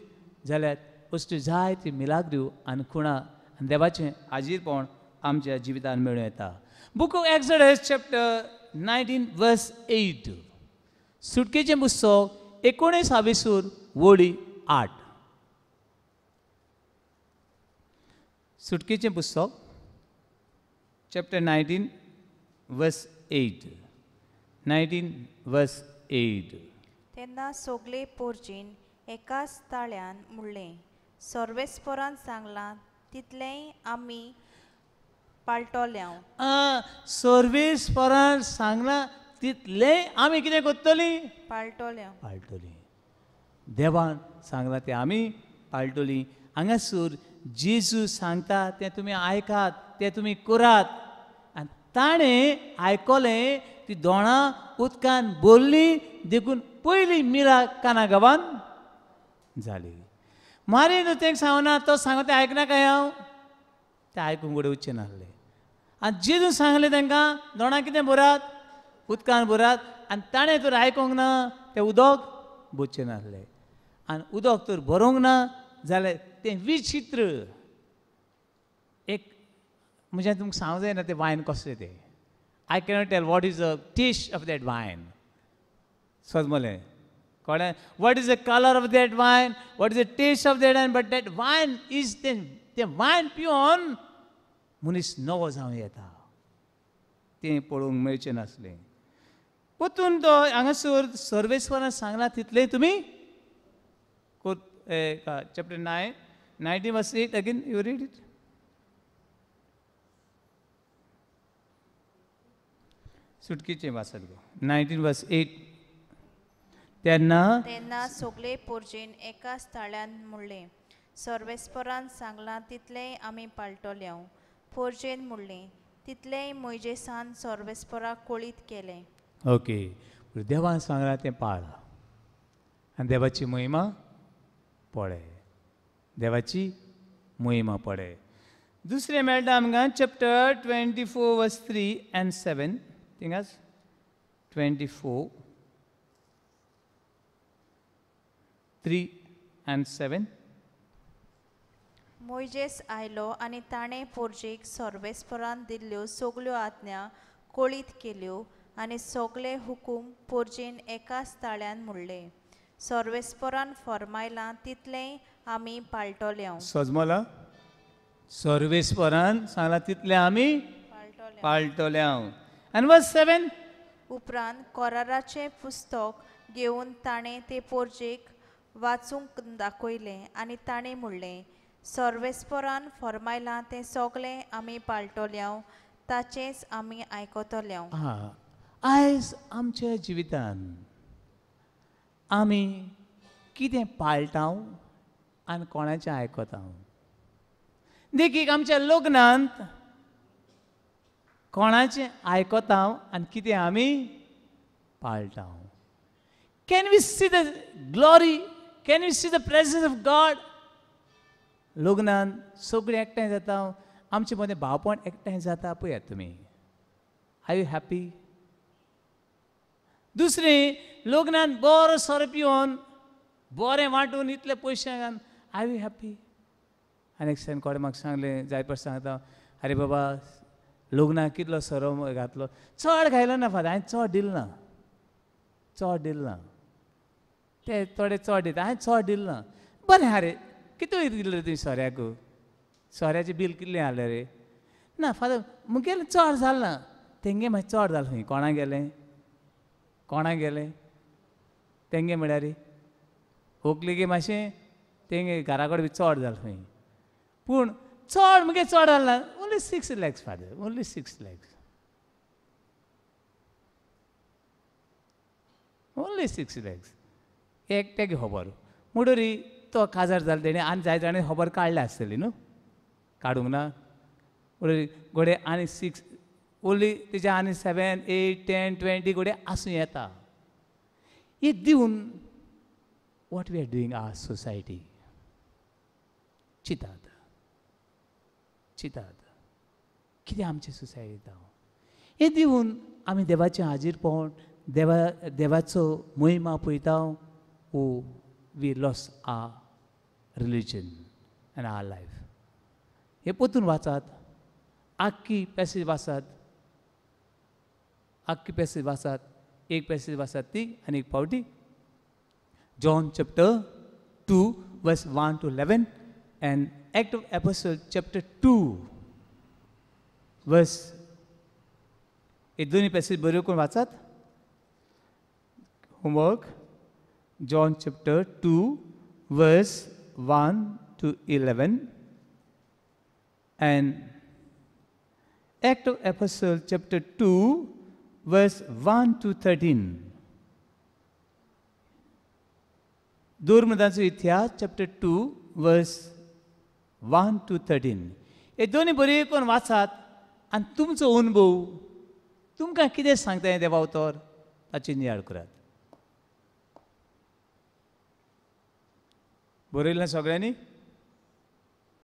जाल्यार वस्तू जाय ती मिलाग्री आनी खुणां आनी देवाचें आजीरपण आमच्या जिवितान मेळूं येता. Book of Exodus chapter 19 verse 8. सुटकेचें पुस्तक 19 वळी 8. सुटकेचें पुस्तक चॅप्टर 19 वर्स 8. 19 वर्स 8. तेन्ना सोगले पोरजीन एकाच ताळ्यान म्हणलें सर्वेस्परान सांगलां तितलेंय आमी पाळटोल्यांव. सर्वेस्परान सांगलां तितले आमी कितें करतली? पाळटोल्यांव. पाळटली. देवान सांगलां तें आमी पाळटली. हांगासर जेजू सांगता तें तुमी आयकात, तें तुमी करात. आनी ताणें आयकलें, ती दोणां उदकान बोल्लीं, देखून पयलीं मिरा काना गांवान जाली. मारीन तें सांगना, तो सांगता तें आयकनाका हांव. तें आयकूंक फुडें वचचें नासलें. आनी जेजू सांगलें तांकां दोणां कितें बरात? उदकान बरात. आनी ताणें तर आयकूंक ना, तें उदक बोचचें नासलें. आनी उदक तर भरोंक ना जाल्यार तें विचित्र. एक म्हणजे तुमकां सांगूंक जायना तें वायन कसलें तें. I cannot tell what is the taste of that wine. समजलें? कळ्ळें? What is the colour of that wine, what is the taste of that wine, but that wine is तें वायन पिवन मनीस नवो जावं येता. तें पळोवंक मेळचें नासलें. परतून तो हांगासर सर्वेस्परान सांगलां तितलें तुमी chapter 9, 19 verse 8 again you read it. सुटकेचें वाचत गो. 19 verse 8. तेन्ना सगळे पोरजेन एकाच ताळ्यान म्हणलें सर्वेस्परान सांगलां तितलेंय आमी पाळटोल्यांव. पोरजेन म्हणलें तितलेंय मोइजेसान सर्वेस्पराक कळीत केलें. ओके. देवान सांगलां तें पाळ आनी देवाची महिमा पळय. देवाची महिमा पळय. दुसरें मेळटा आमकां chapter 24 verse 3 and 7. थिंगास 24, 3 and 7. Moises आयलो आनी ताणें पोरजेक सर्वेस्परान दिल्ल्यो सगल्यो आज्ञा कळीत केल्यो आनी सगळे हुकूम पोरजेन एकाच ताळ्यान म्हणले. सर्वेस्परान फरमायलां तितलेंय आमी पाळटोल्यांव. सजमला सर्वेस्परान सांगलां तितलें आमी पाळटोल्यांव. आनी वर्स 7. उपरांत कोराराचें पुस्तक घेवन ताणें तें पोरजेक वाचूंक दाखयलें आनी ताणें म्हणलें सर्वेस्परान फरमायलां तें सगलें आमी पाळटोल्यांव, ताचेंच आमी आयकतोल्यांव. आयज आमच्या जिवितान आमी कितें पाळटाव आनी कोणाचें आयकताव? देखीक आमच्या लग्नांत कोणाचें आयकताव आनी कितें आमी पाळटाव? Can we see the glory? Can we see the presence of God? लग्नांत सगळीं एकठांय जाता, आमचे मदें भावपण एकठांय जाता पळयात तुमी. Are you happy? दुसरें, लग्नांत बरो सोरो पिवन बरें वांटून इतले पयशे घालून आर यू हॅपी? आनी एकट्यान कोणे म्हाका सांगलें, जाय पड सांगता, आरे बाबा लग्नाक कितलो सोरो घातलो, चड घायलो ना फादर, हांवें चड दिलो ना, चड दिलो ना. ते थोडे चड दिता, हांवें चड दिलो ना. बरें हा रे, कितें दिलें रे तुवें सोऱ्याक? सोऱ्याचें बील कितलें हाडलें रे? ना फादर मुगेलें चड जालें ना. तेंगे मातशें चड जालें खंय? कोणा गेलें? कोणा गेलें? तेंगे म्हळ्यार रे व्हंकलेगे मातशें तेंगे घरा कडेन बी चड जालें खंय? पूण चड मुगे चड जालें ना. Only 6 lakhs father, only 6 lakhs. Only 6 lakhs. एकट्याक खबर. म्हणटरी तो काजार जालो तेणें आनी जाय जाणें खबर काडलें आसतली न्हू? काडूंक ना? म्हणटरी घोडे आनी 6, ओन्ली तेजे आनी 7, 8, 10, 20 घोडे आसूं येता. हे दिवन what we are doing our society? चिंतात चिंतात कितें आमचे सोसायटींत जावं? हे दिवन आमी देवाचें हाजीरपण, देवाचो महिमा पळयता, oh we lose our religion and our life. हे पोतून वाचात, आख्खी पॅसेज वाचात, आख्खी पॅसेज वाचात. एक पॅसेज वाचात ती आनी एक पावटी John chapter 2 verse 1 to 11 and Act of Apostles chapter 2 verse. हे दोन्ही पॅसेज बऱ्यो करून वाचात. Homework John chapter 2 verse 1 to 11 and Act of Apostles chapter 2 verse 1 to 13. दोरमदांचो इतिहास चॅप्टर 2 वर्स 1 to 13. हे दोन्ही बरे करून वाचात आनी तुमचो अनुभव तुमकां कितें सांगता हें देवावतर ताची नियाळ करात. बरयलें सगळ्यांनी?